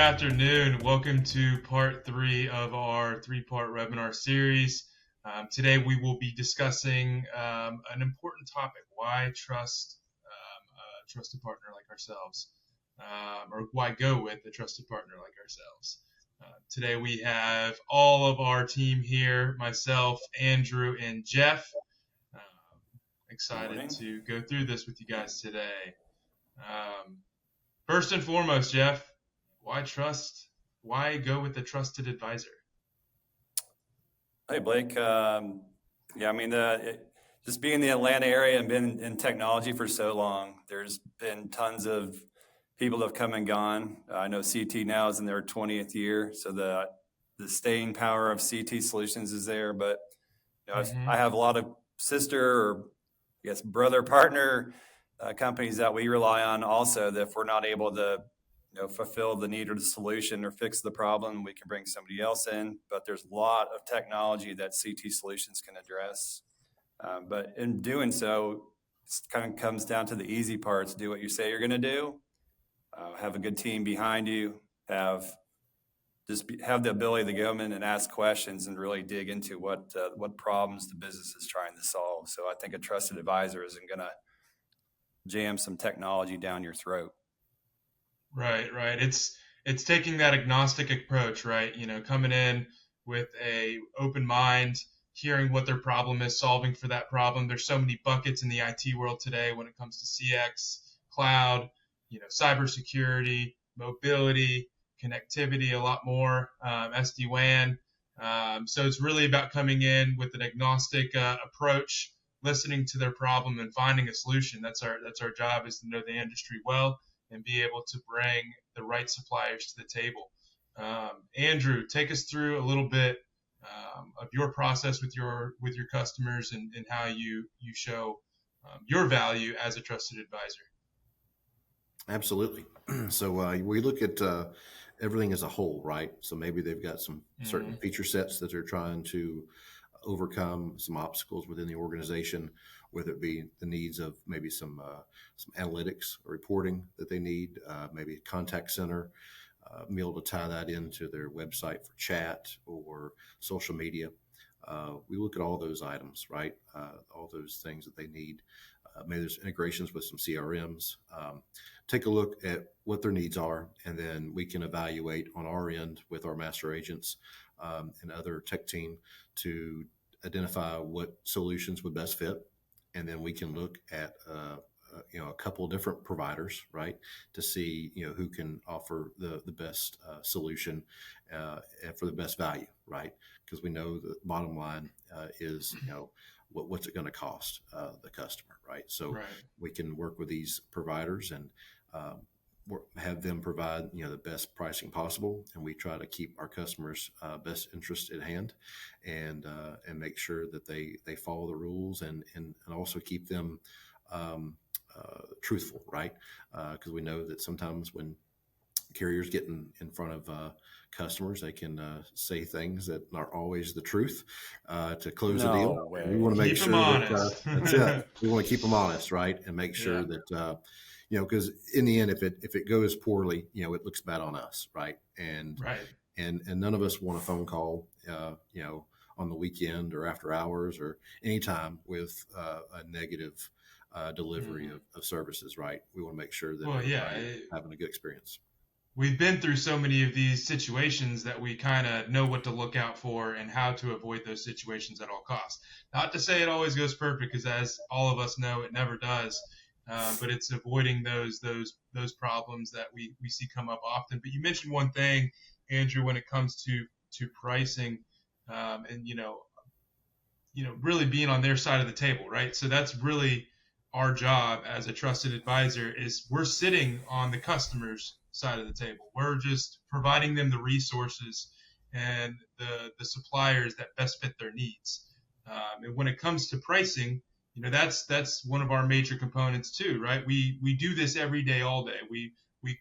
afternoon. Welcome to part 3 of our 3-part webinar series. Today we will be discussing an important topic: why trust a trusted partner like ourselves, or why go with a trusted partner like ourselves. Today we have all of our team here: myself, Andrew, and Jeff. Excited to go through this with you guys today. First and foremost, Jeff, why trust? Why go with a trusted advisor? Hey, Blake. Just being in the Atlanta area and been in technology for so long, there's been tons of people that have come and gone. I know CT now is in their 20th year, so the staying power of CT Solutions is there. But I have a lot of sister or brother partner companies that we rely on also, that if we're not able to fulfill the need or the solution or fix the problem, we can bring somebody else in. But there's a lot of technology that CT Solutions can address. But in doing so, it kind of comes down to the easy parts. Do what you say you're going to do. Have a good team behind you. Have the ability to go in and ask questions and really dig into what problems the business is trying to solve. So I think a trusted advisor isn't going to jam some technology down your throat. Right. It's taking that agnostic approach, right? Coming in with a open mind, hearing what their problem is, solving for that problem. There's so many buckets in the IT world today when it comes to CX, cloud, cybersecurity, mobility, connectivity, a lot more, SD-WAN. So it's really about coming in with an agnostic approach, listening to their problem and finding a solution. That's our job, is to know the industry well and be able to bring the right suppliers to the table. Andrew, take us through a little bit of your process with your customers and how you show your value as a trusted advisor. Absolutely. So we look at everything as a whole, right? So maybe they've got some certain feature sets that they're trying to overcome, some obstacles within the organization, whether it be the needs of maybe some analytics or reporting that they need, maybe a contact center, be able to tie that into their website for chat or social media. We look at all those items, right? All those things that they need. Maybe there's integrations with some CRMs. Take a look at what their needs are, and then we can evaluate on our end with our master agents and other tech team to identify what solutions would best fit. And then we can look at a couple of different providers, right, to see who can offer the best solution and for the best value, right? Because we know the bottom line is what's it going to cost the customer, right? So we can work with these providers and have them provide the best pricing possible, and we try to keep our customers' best interest at hand, and make sure that they follow the rules and also keep them truthful, right? Because we know that sometimes when carriers get in front of customers, they can say things that aren't always the truth to close the deal. We want to make sure that that's it. We want to keep them honest, right? And make sure that because in the end, if it goes poorly, it looks bad on us, right? And none of us want a phone call, on the weekend or after hours or anytime with a negative delivery of services, right? We want to make sure that everybody's having a good experience. We've been through so many of these situations that we kind of know what to look out for and how to avoid those situations at all costs. Not to say it always goes perfect, because as all of us know, it never does. But it's avoiding those problems that we see come up often. But you mentioned one thing, Andrew, when it comes to pricing, and really being on their side of the table, right? So that's really our job as a trusted advisor, is we're sitting on the customer's side of the table. We're just providing them the resources and the suppliers that best fit their needs. And when it comes to pricing, that's one of our major components too, right? We do this every day, all day. We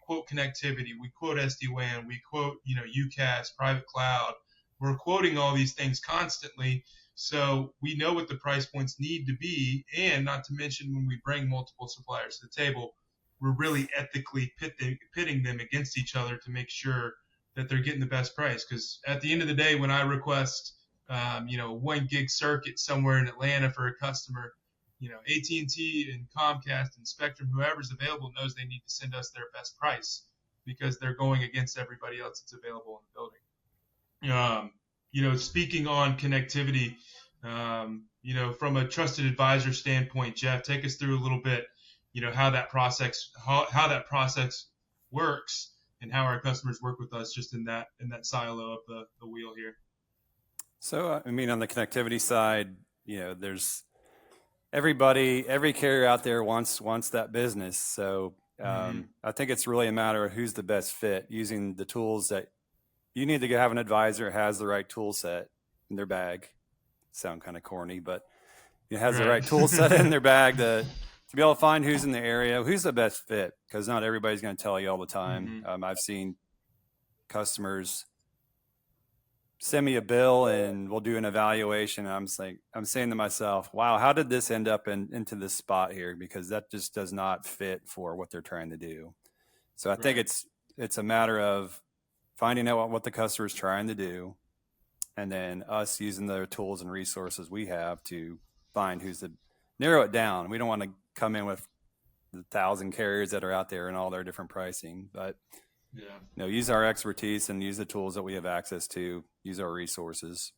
quote connectivity, we quote SD-WAN, we quote UCaaS, private cloud. We're quoting all these things constantly, so we know what the price points need to be. And not to mention, when we bring multiple suppliers to the table, we're really ethically pitting them against each other to make sure that they're getting the best price. Because at the end of the day, when I request, 1 gig circuit somewhere in Atlanta for a customer, AT&T and Comcast and Spectrum, whoever's available, knows they need to send us their best price because they're going against everybody else that's available in the building. Speaking on connectivity, from a trusted advisor standpoint, Jeff, take us through a little bit, how that process works and how our customers work with us just in that silo of the wheel here. So, on the connectivity side, there's every carrier out there wants that business. So I think it's really a matter of who's the best fit using the tools that you need to have an advisor who has the right tool set in their bag. Sound kind of corny, but has the right tool set in their bag to be able to find who's in the area, who's the best fit, because not everybody's going to tell you all the time. I've seen customers send me a bill and we'll do an evaluation. And I'm saying to myself, wow, how did this end up into this spot here? Because that just does not fit for what they're trying to do. So I think it's a matter of finding out what the customer is trying to do, and then us using the tools and resources we have to find narrow it down. We don't want to come in with the 1,000 carriers that are out there and all their different pricing, but use our expertise and use the tools that we have access to, use our resources.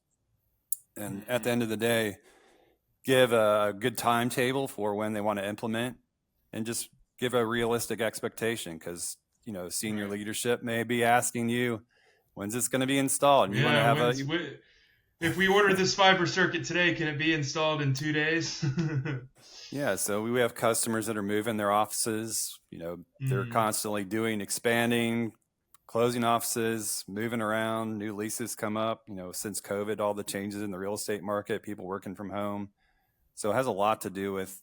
And at the end of the day, give a good timetable for when they want to implement, and just give a realistic expectation, because, senior leadership may be asking you, when's this going to be installed? And you want to have if we order this fiber circuit today, can it be installed in 2 days? Yeah, so we have customers that are moving their offices. They're constantly expanding, closing offices, moving around, new leases come up. Since COVID, all the changes in the real estate market, people working from home. So it has a lot to do with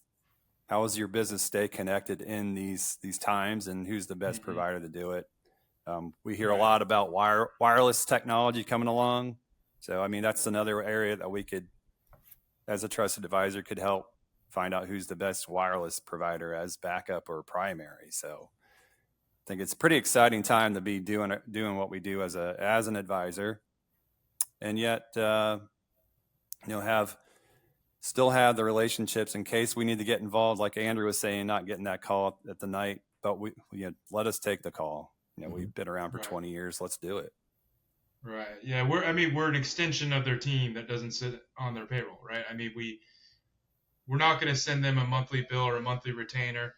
how does your business stay connected in these times, and who's the best provider to do it. We hear a lot about wireless technology coming along. So, that's another area that we could, as a trusted advisor, could help find out who's the best wireless provider as backup or primary. So I think it's a pretty exciting time to be doing what we do as an advisor, and yet, still have the relationships in case we need to get involved. Like Andrew was saying, not getting that call at the night, but we let us take the call. We've been around for 20 years. Let's do it. Right. Yeah. We're an extension of their team that doesn't sit on their payroll, right? We're not going to send them a monthly bill or a monthly retainer.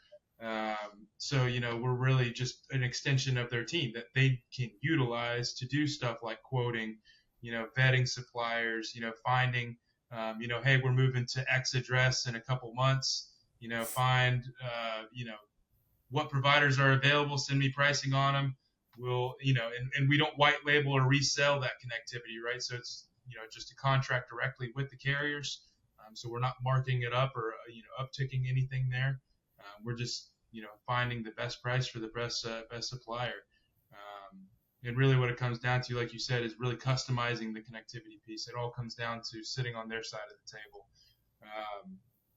So, we're really just an extension of their team that they can utilize to do stuff like quoting, vetting suppliers, finding, hey, we're moving to X address in a couple months, find, what providers are available, send me pricing on them. We'll, and we don't white label or resell that connectivity, right? So it's, just a contract directly with the carriers. So we're not marking it up or, upticking anything there. We're just, finding the best price for the best supplier. And really what it comes down to, like you said, is really customizing the connectivity piece. It all comes down to sitting on their side of the table.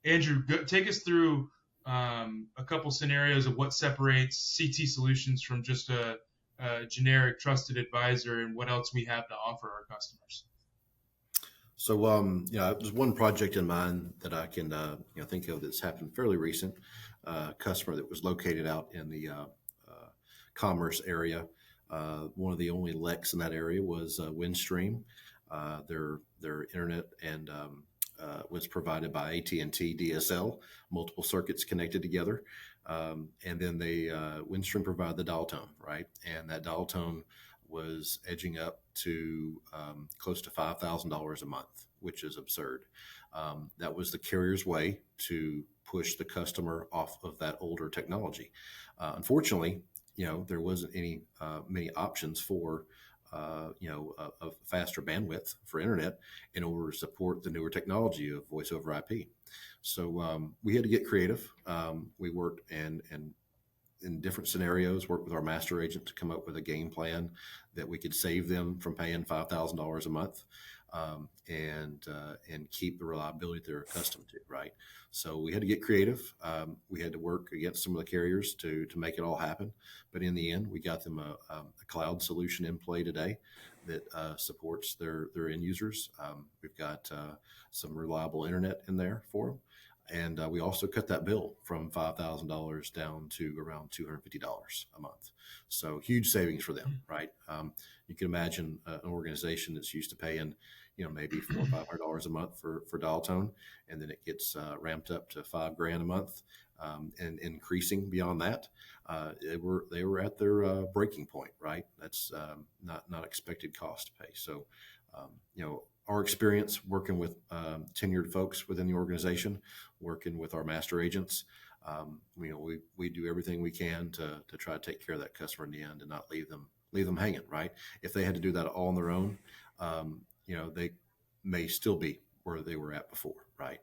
Andrew, take us through a couple scenarios of what separates CT Solutions from just a generic trusted advisor, and what else we have to offer our customers. So, there's one project in mind that I can, think of that's happened fairly recent. Customer that was located out in the Commerce area. One of the only LECs in that area was Windstream. Their internet and was provided by AT&T DSL, multiple circuits connected together. And then Windstream provided the dial tone, right? And that dial tone was edging up to close to $5,000 a month, which is absurd. That was the carrier's way to push the customer off of that older technology. Unfortunately, there wasn't many options for a faster bandwidth for internet in order to support the newer technology of voice over IP. So we had to get creative. We worked and in different scenarios, worked with our master agent to come up with a game plan that we could save them from paying $5,000 a month. and keep the reliability they're accustomed to, right? So we had to get creative. We had to work against some of the carriers to make it all happen. But in the end, we got them a cloud solution in play today that supports their end users. We've got some reliable internet in there for them. And we also cut that bill from $5,000 down to around $250 a month. So huge savings for them, right? You can imagine an organization that's used to paying, maybe $400 or $500 a month for dial tone, and then it gets ramped up to $5,000 a month, and increasing beyond that. They were at their breaking point, right? That's not expected cost to pay. So, our experience working with tenured folks within the organization, working with our master agents, we do everything we can to try to take care of that customer in the end and not leave them hanging, right? If they had to do that all on their own, they may still be where they were at before, right?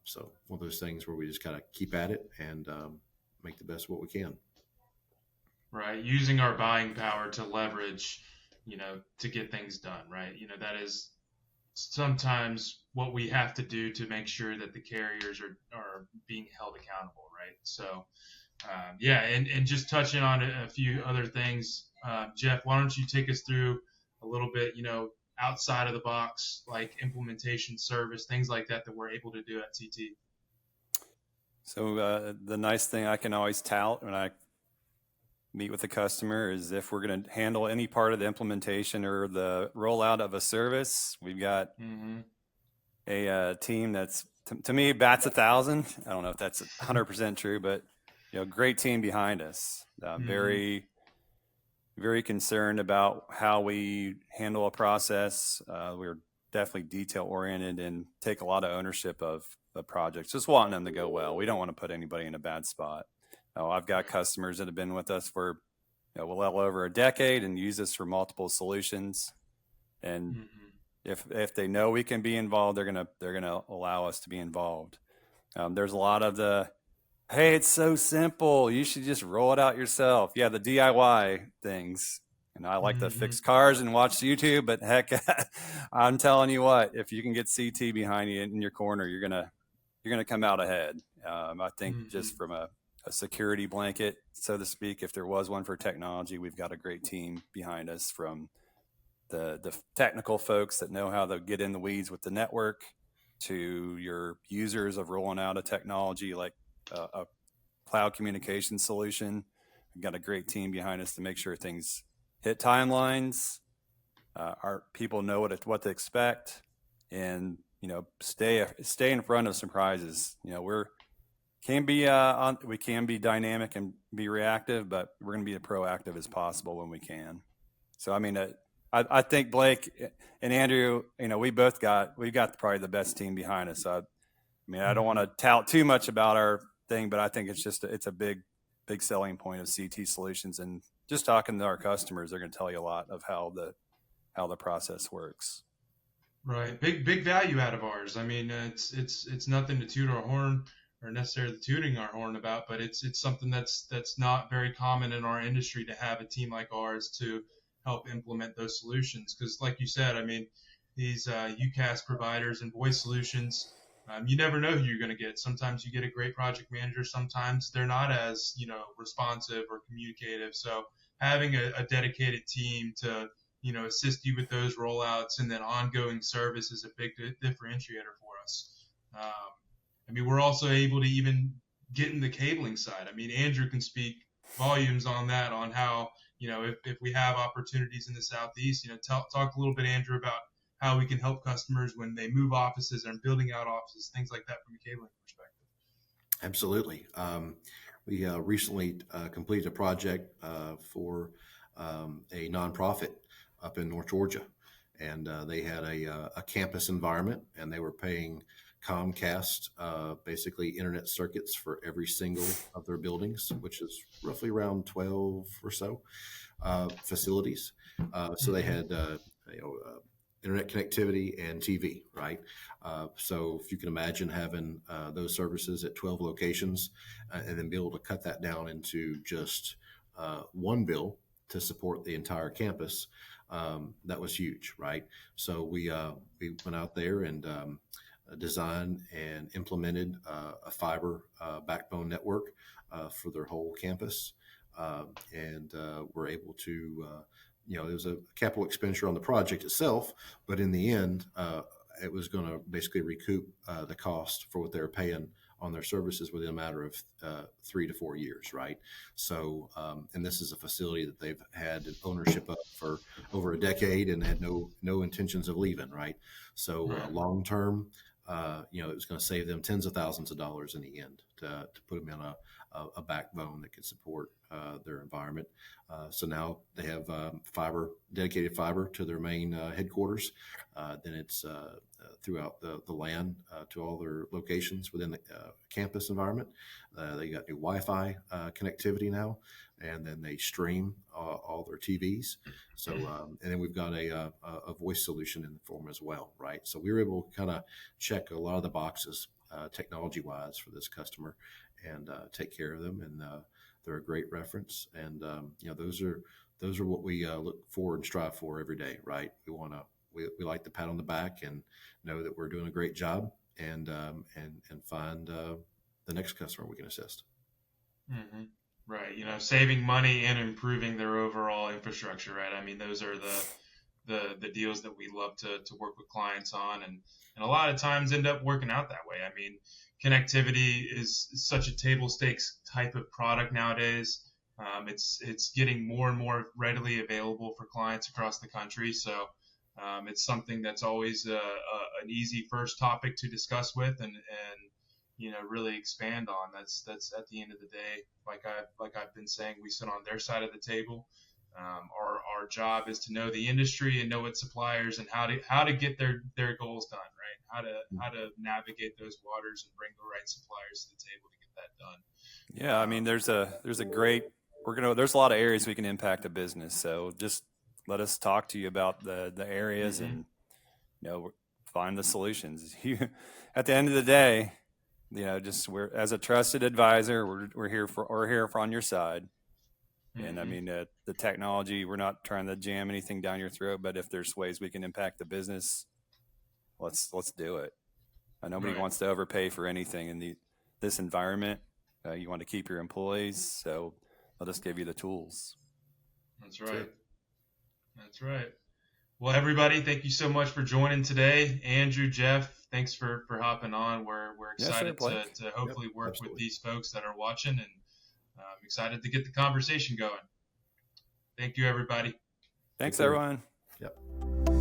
So one of those things where we just kind of keep at it and make the best of what we can. Right. Using our buying power to leverage, to get things done, right? That is sometimes what we have to do to make sure that the carriers are being held accountable, right? So, and just touching on a few other things, Jeff, why don't you take us through a little bit, outside of the box, like implementation service, things like that we're able to do at CT? So the nice thing I can always tout when I meet with the customer is if we're going to handle any part of the implementation or the rollout of a service, we've got a team that's, to me, bats 1,000. I don't know if that's 100% true, but great team behind us. Very, very concerned about how we handle a process. We're definitely detail oriented and take a lot of ownership of the projects, just wanting them to go well. We don't want to put anybody in a bad spot. I've got customers that have been with us for well over a decade and use us for multiple solutions. And if they know we can be involved, they're gonna allow us to be involved. There's a lot of the, hey, it's so simple, you should just roll it out yourself. Yeah, the DIY things. And I like to fix cars and watch YouTube, but heck, I'm telling you what, if you can get CT behind you in your corner, you're gonna come out ahead. I think just from a security blanket, so to speak, if there was one for technology, we've got a great team behind us, from the technical folks that know how to get in the weeds with the network to your users of rolling out a technology like a cloud communication solution. We've got a great team behind us to make sure things hit timelines. Our people know what to expect, and stay in front of surprises. We can be dynamic and be reactive, but we're going to be as proactive as possible when we can. So, I think Blake and Andrew, we've got probably the best team behind us. So, I don't want to tout too much about our thing, but I think it's a big selling point of CT Solutions. And just talking to our customers, they're going to tell you a lot of how the process works. Right. Big value out of ours. It's nothing to toot our horn or necessarily tooting our horn about, but it's something that's not very common in our industry to have a team like ours to help implement those solutions. Because like you said, these UCaaS providers and voice solutions, you never know who you're going to get. Sometimes you get a great project manager. Sometimes they're not as, responsive or communicative. So having a dedicated team to, assist you with those rollouts and then ongoing service is a big differentiator for us. We're also able to even get in the cabling side. Andrew can speak volumes on that, on how, if we have opportunities in the Southeast, talk a little bit, Andrew, about how we can help customers when they move offices and building out offices, things like that from a cabling perspective. Absolutely. We recently completed a project for a nonprofit up in North Georgia, and they had a campus environment, and they were paying Comcast basically internet circuits for every single of their buildings, which is roughly around 12 or so facilities. So they had internet connectivity and TV, right? So if you can imagine having those services at 12 locations and then be able to cut that down into just one bill to support the entire campus, that was huge, right? So we went out there and designed and implemented a fiber backbone network for their whole campus, and we're able to, there was a capital expenditure on the project itself, but in the end, it was going to basically recoup the cost for what they were paying on their services within a matter of 3 to 4 years, right? So, and this is a facility that they've had ownership of for over a decade and had no intentions of leaving, right? So, long term, it was going to save them tens of thousands of dollars in the end to put them in a backbone that could support their environment. So now they have dedicated fiber to their main headquarters. Then it's throughout the LAN to all their locations within the campus environment. They got new Wi-Fi connectivity now, and then they stream all their TVs. So, and then we've got a voice solution in the form as well, right? So we were able to kind of check a lot of the boxes technology-wise for this customer and take care of them. And they're a great reference. And those are what we look for and strive for every day, right? We like to pat on the back and know that we're doing a great job, and find the next customer we can assist. Mm-hmm. Right. Saving money and improving their overall infrastructure, right? I mean, those are the deals that we love to work with clients on, and a lot of times end up working out that way. I mean, connectivity is such a table stakes type of product nowadays. It's getting more and more readily available for clients across the country. So it's something that's always an easy first topic to discuss with and really expand on. That's at the end of the day, like I've been saying, we sit on their side of the table. Our job is to know the industry and know its suppliers and how to get their goals done, right? How to navigate those waters and bring the right suppliers to the table to get that done. Yeah, I mean, there's a lot of areas we can impact a business. So just let us talk to you about the areas and find the solutions. At the end of the day, we're as a trusted advisor, we're here on your side. And I mean, the technology, we're not trying to jam anything down your throat, but if there's ways we can impact the business, let's do it. Nobody wants to overpay for anything in this environment. You want to keep your employees, so let us give you the tools. That's right. That's right. Well, everybody, thank you so much for joining today. Andrew, Jeff, thanks for hopping on. We're excited to hopefully work with these folks that are watching, and I'm excited to get the conversation going. Thank you, everybody. Thanks, everyone. Yep.